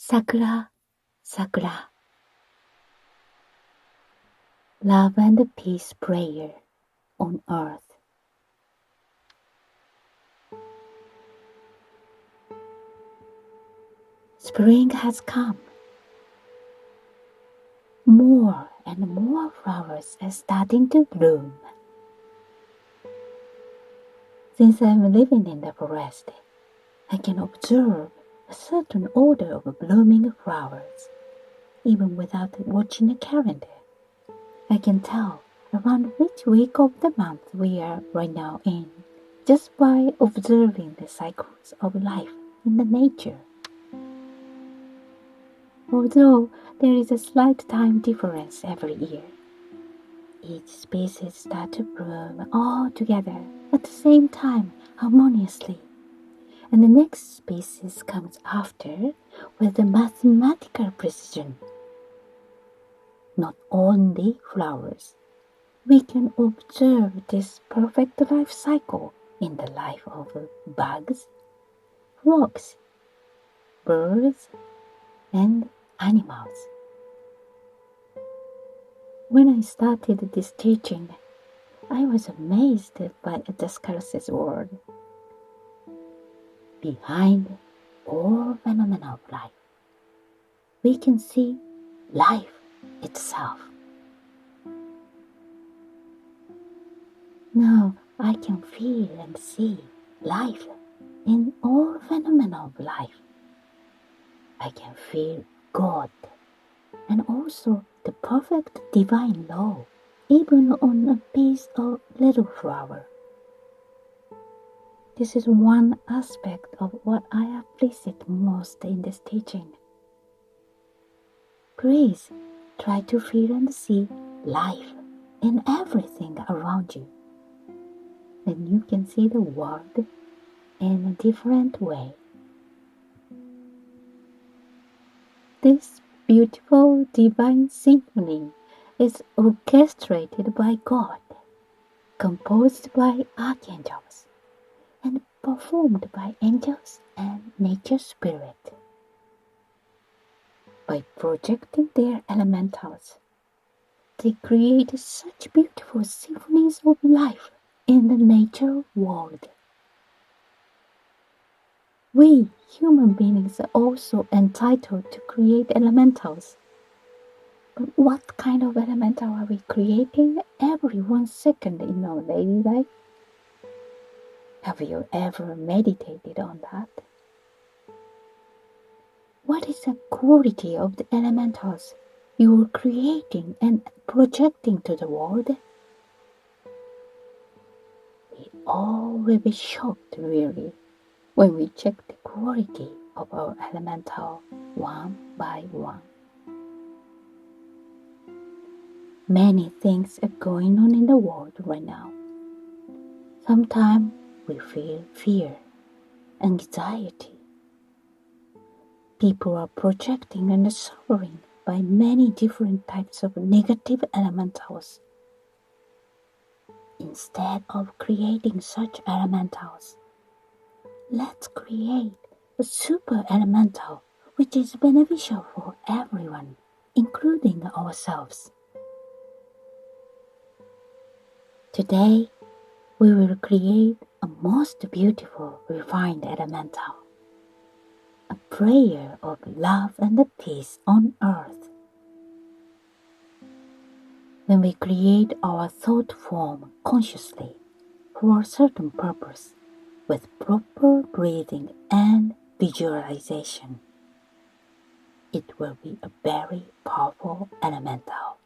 Sakura, Sakura. Love and peace prayer on earth. Spring has come. More and more flowers are starting to bloom. Since I'm living in the forest, I can observe a certain order of blooming flowers, even without watching a calendar. I can tell around which week of the month we are right now in, just by observing the cycles of life in the nature. Although there is a slight time difference every year, each species starts to bloom all together at the same time harmoniously, and the next species comes after with a mathematical precision. Not only flowers, we can observe this perfect life cycle in the life of bugs, frogs, birds, and animals. When I started this teaching, I was amazed by Descartes' word. Behind all phenomena of life, we can see life itself. Now I can feel and see life in all phenomena of life. I can feel God and also the perfect divine law, even on a piece of little flower. This is one aspect of what I appreciate most in this teaching. Please try to feel and see life in everything around you. Then you can see the world in a different way. This beautiful divine symphony is orchestrated by God, composed by archangels, and performed by angels and nature spirit. By projecting their elementals, they create such beautiful symphonies of life in the nature world. We human beings are also entitled to create elementals. But what kind of elemental are we creating every 1 second in our daily life? Have you ever meditated on that? What is the quality of the elementals you are creating and projecting to the world? We all will be shocked, really, when we check the quality of our elemental one by one. Many things are going on in the world right now. Sometimes we feel fear, anxiety. People are projecting and suffering by many different types of negative elementals. Instead of creating such elementals, let's create a super elemental which is beneficial for everyone, including ourselves. Today, we will create a most beautiful, refined elemental, a prayer of love and peace on earth. When we create our thought form consciously for a certain purpose, with proper breathing and visualization, it will be a very powerful elemental.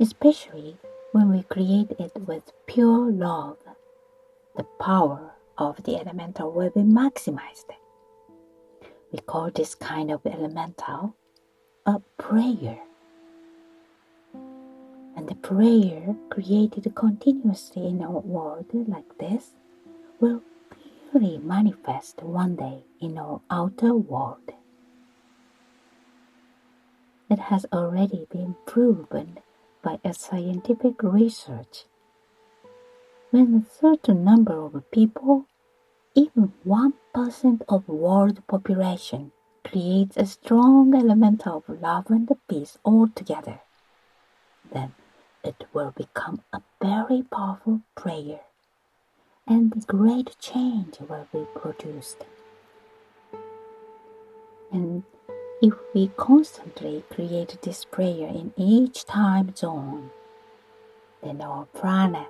Especially when we create it with pure love, the power of the elemental will be maximized. We call this kind of elemental a prayer. And the prayer created continuously in our world like this will clearly manifest one day in our outer world. It has already been proven by a scientific research. When a certain number of people, even 1% of world population, creates a strong element of love and peace all together. Then it will become a very powerful prayer, and great change will be produced. And if we constantly create this prayer in each time zone, then our planet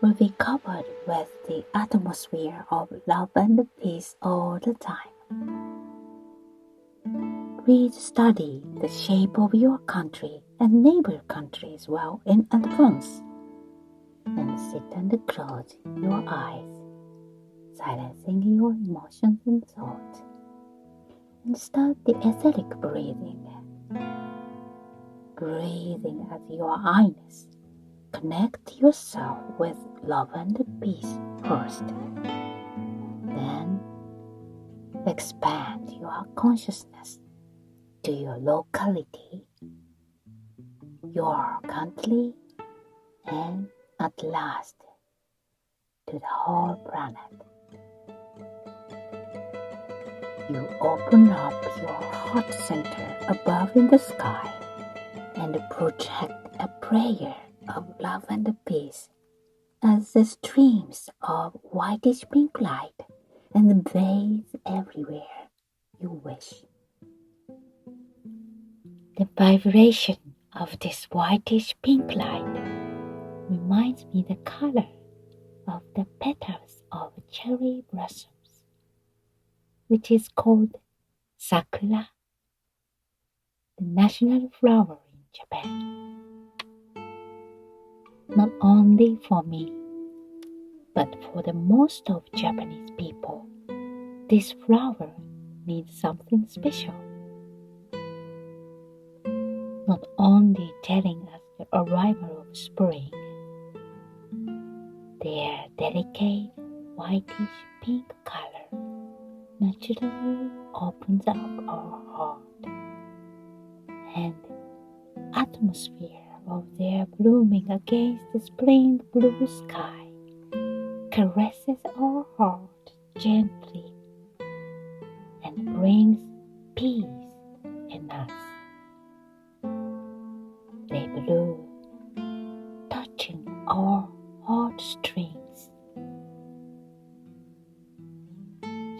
will be covered with the atmosphere of love and peace all the time. Please study the shape of your country and neighbor countries well in advance, and sit and close your eyes, silencing your emotions and thoughts, and start the etheric breathing. Breathing as your highness. Connect yourself with love and peace first. Then expand your consciousness to your locality, your country, and at last to the whole planet. You open up your heart center above in the sky and project a prayer of love and peace as the streams of whitish pink light and bathe everywhere you wish. The vibration of this whitish pink light reminds me the color of the petals of cherry blossoms, which is called Sakura, the national flower in Japan. Not only for me, but for the most of Japanese people, this flower means something special. Not only telling us the arrival of spring, their delicate whitish pink color naturally opens up our heart, and atmosphere of their blooming against the spring blue sky caresses our heart gently and brings peace in us. They bloom, touching our heartstrings,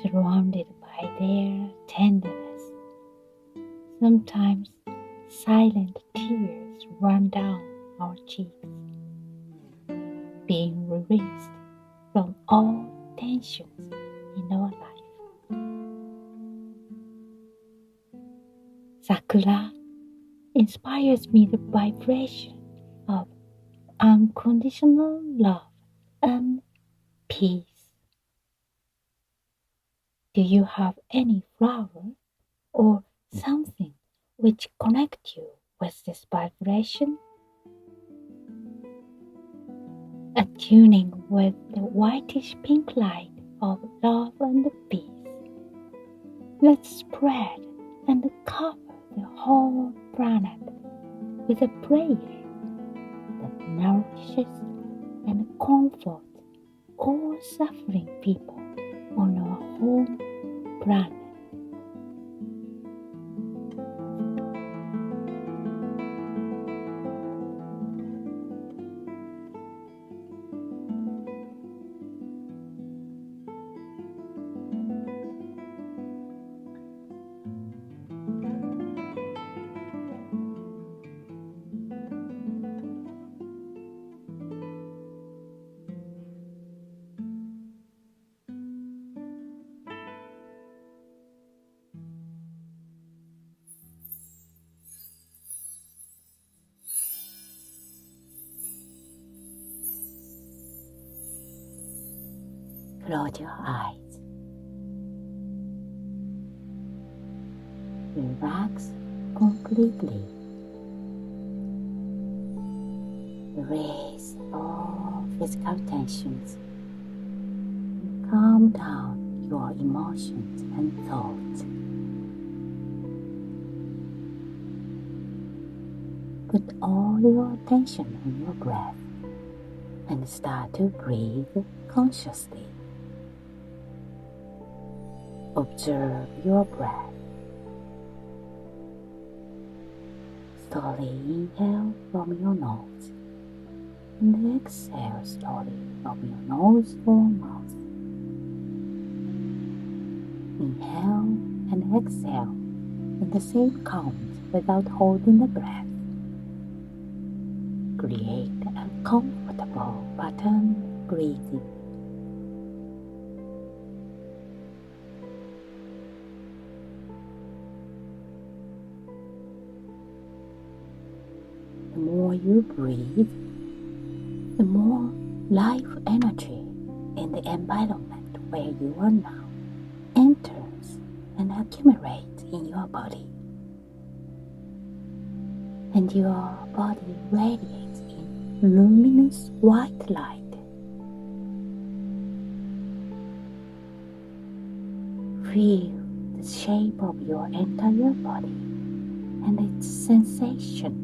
surrounded by their tenderness. Sometimes silent tears run down our cheeks, being released from all tensions in our life. Sakura inspires me the vibration of unconditional love and peace. Do you have any flower or something which connects you with this vibration? Attuning with the whitish pink light of love and peace, let's spread and cover the whole planet with a prayer that nourishes and comforts all suffering people on our home planet. Close your eyes. Relax completely. Release all physical tensions. And calm down your emotions and thoughts. Put all your attention on your breath and start to breathe consciously. Observe your breath Slowly inhale from your nose and exhale slowly from your nose or mouth. Inhale and exhale in the same count without holding the breath. Create a comfortable pattern breathing. The more you breathe, the more life energy in the environment where you are now enters and accumulates in your body. And your body radiates in luminous white light. Feel the shape of your entire body and its sensation.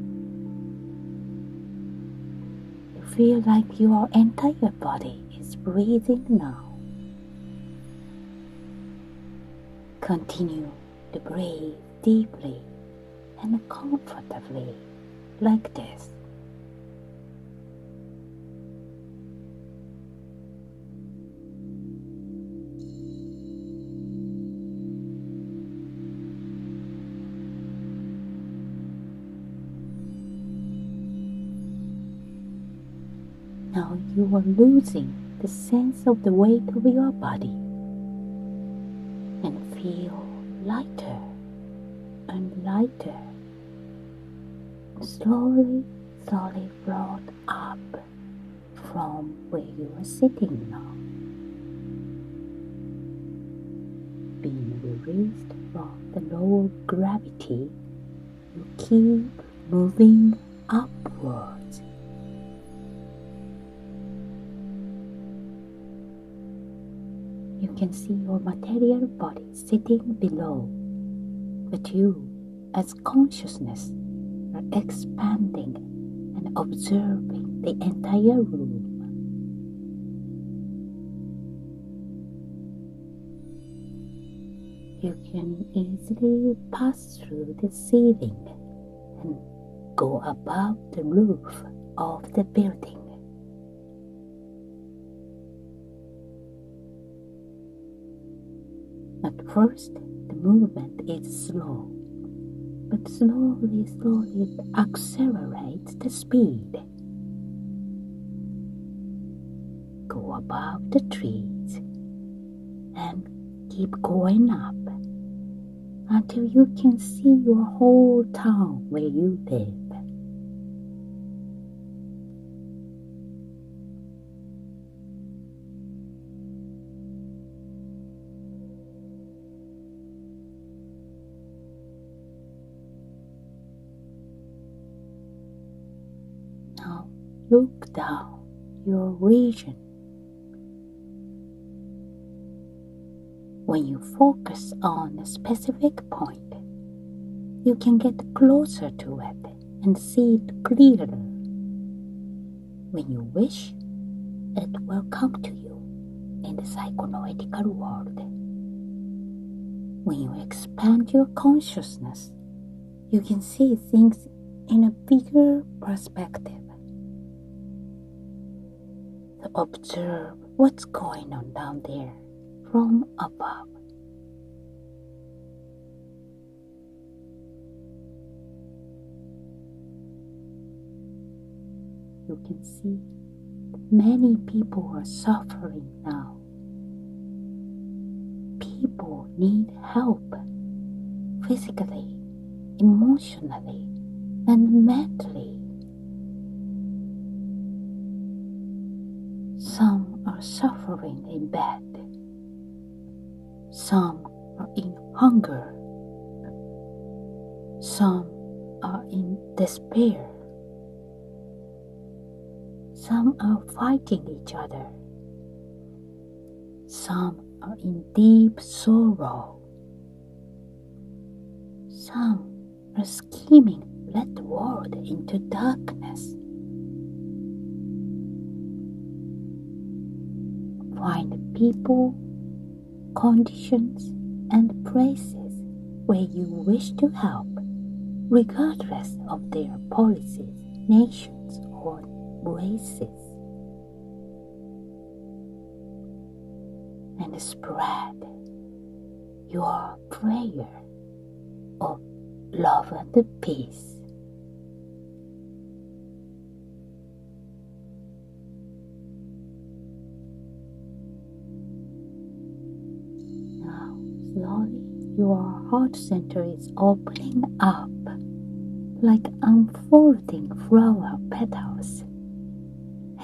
You feel like your entire body is breathing now. Continue to breathe deeply and comfortably like this. Now you are losing the sense of the weight of your body and feel lighter and lighter, slowly brought up from where you are sitting now, being released from the low gravity. You keep moving upwards. You can see your material body sitting below, but you, as consciousness, are expanding and observing the entire room. You can easily pass through the ceiling and go above the roof of the building. At first, the movement is slow, but slowly it accelerates the speed. Go above the trees and keep going up until you can see your whole town where you live. Now look down your region. When you focus on a specific point, you can get closer to it and see it clearer. When you wish, it will come to you in the psychonautical world. When you expand your consciousness, you can see things in a bigger perspective. So observe what's going on down there from above. You can see many people are suffering now. People need help physically, emotionally, and mentally. Some are suffering in bed. Some are in hunger. Some are in despair. Some are fighting each other. Some are in deep sorrow. Some are scheming to let the world into darkness. Find people, conditions, and places where you wish to help regardless of their policies, nations, or races, and spread your prayer of love and peace. Now, slowly, your heart center is opening up like unfolding flower petals,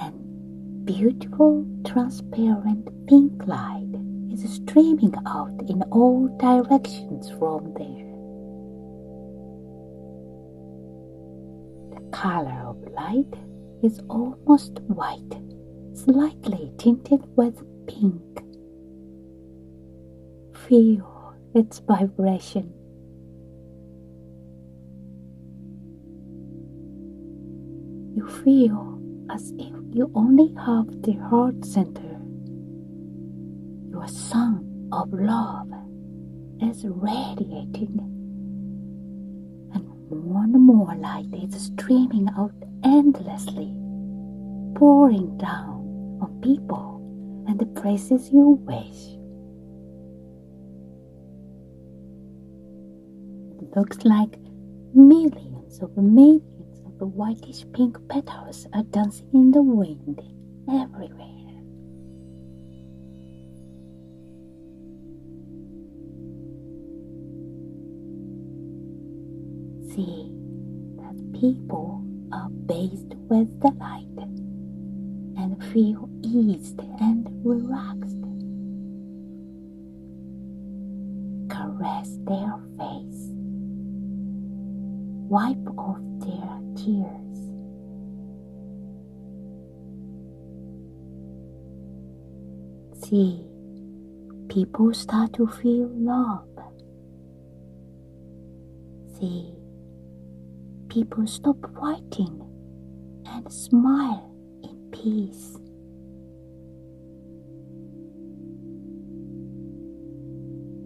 and beautiful, transparent pink light is streaming out in all directions from there. The color of light is almost white, slightly tinted with pink. Feel its vibration. You feel as if you only have the heart center. Your sun of love is radiating, and more light is streaming out endlessly, pouring down on people and the places you wish. It looks like millions of the whitish pink petals are dancing in the wind everywhere. See that people are bathed with the light and feel eased and relaxed. Caress their face. Wipe off their tears. See, people start to feel love. See, people stop fighting and smile in peace.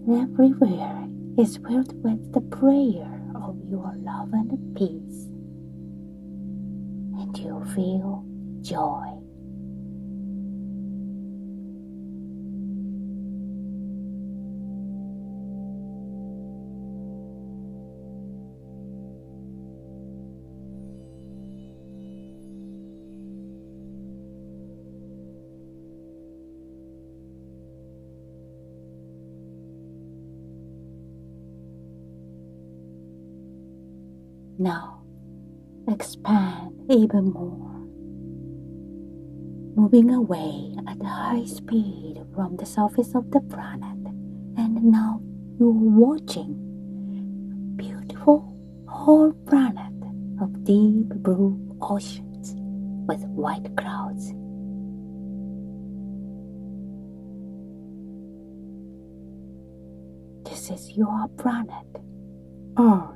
Everywhere is filled with the prayer of your love and peace, and you feel joy. Now, expand even more, moving away at high speed from the surface of the planet, and now you're watching a beautiful whole planet of deep blue oceans with white clouds. This is your planet, Earth.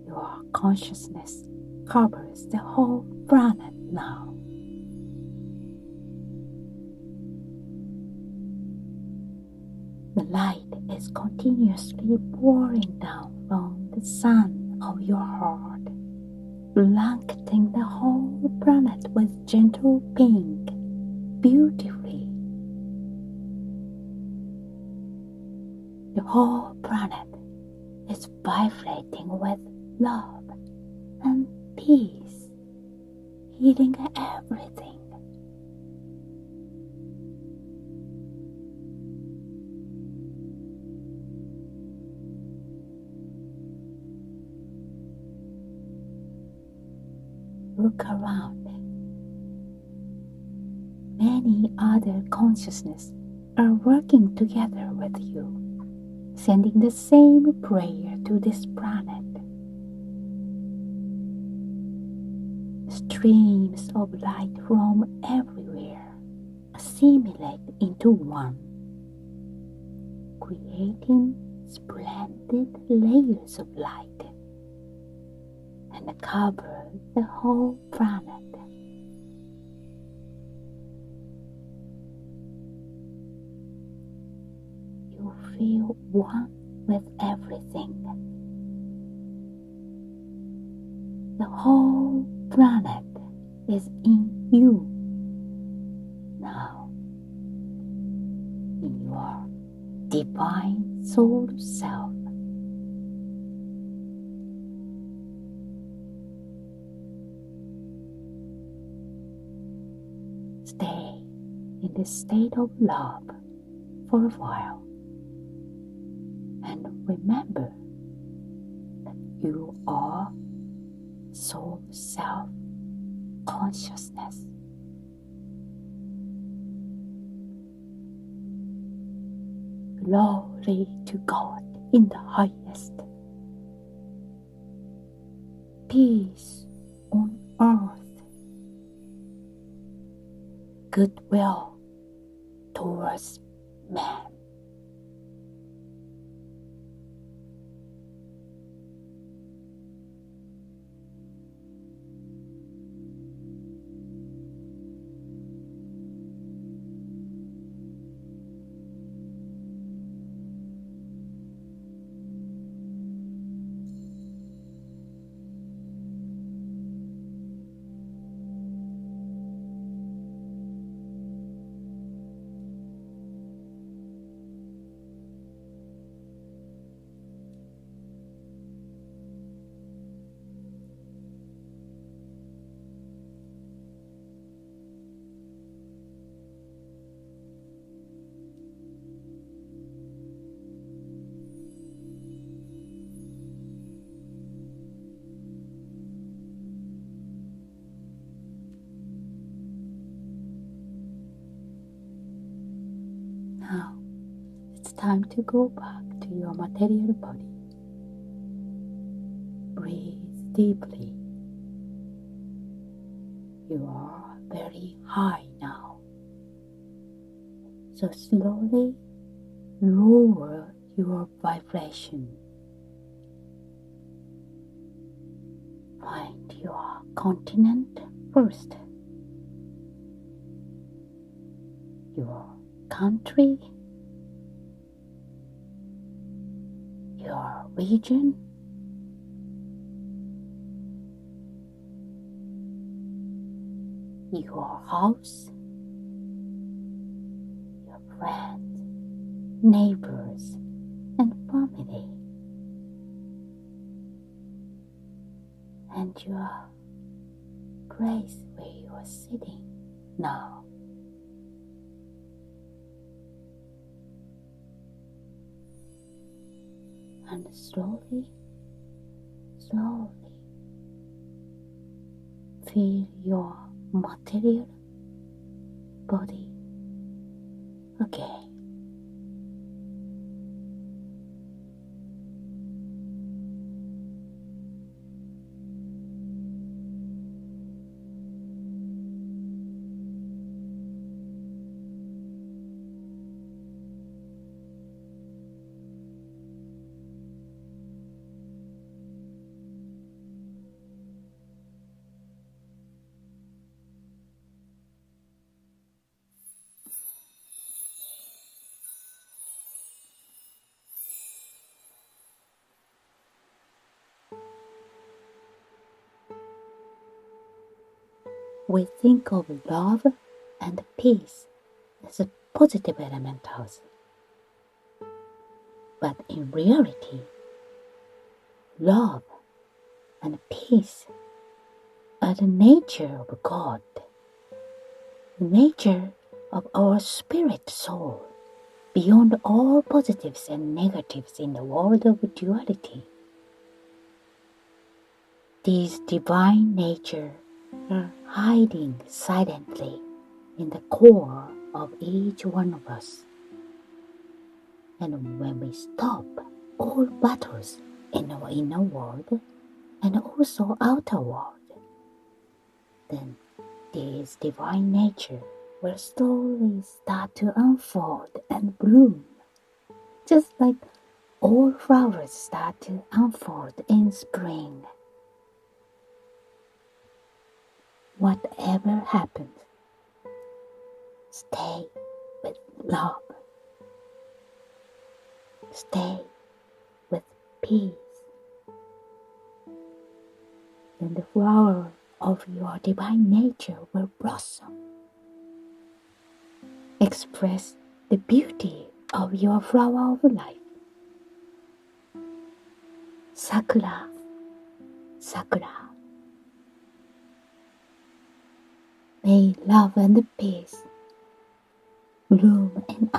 Your consciousness covers the whole planet now. The light is continuously pouring down from the sun of your heart, blanketing the whole planet with gentle pink, beautifully. The whole planet is vibrating with love and peace, healing everything. Look around. Many other consciousnesses are working together with you, sending the same prayer to this planet. Streams of light from everywhere assimilate into one, creating splendid layers of light and cover the whole planet. feel one with everything. The whole planet is in you now, in your divine soul self. Stay in this state of love for a while and remember that you are soul self consciousness. Glory to God in the highest. Peace on earth. Goodwill towards man. Now it's time to go back to your material body. Breathe deeply. You are very high now. So slowly lower your vibration. Find your continent first. Your country. Your region. Your house. Your friends, neighbors, and family. And your place where you are sitting now. And slowly feel your material body again. We think of love and peace as positive elementals. But in reality, love and peace are the nature of God, the nature of our spirit soul, beyond all positives and negatives in the world of duality. These divine nature are hiding silently in the core of each one of us. And when we stop all battles in our inner world and also outer world, then this divine nature will slowly start to unfold and bloom, just like all flowers start to unfold in spring. Whatever happens, stay with love. stay with peace, and the flower of your divine nature will blossom. Express the beauty of your flower of life. Sakura, Sakura. May love and peace bloom and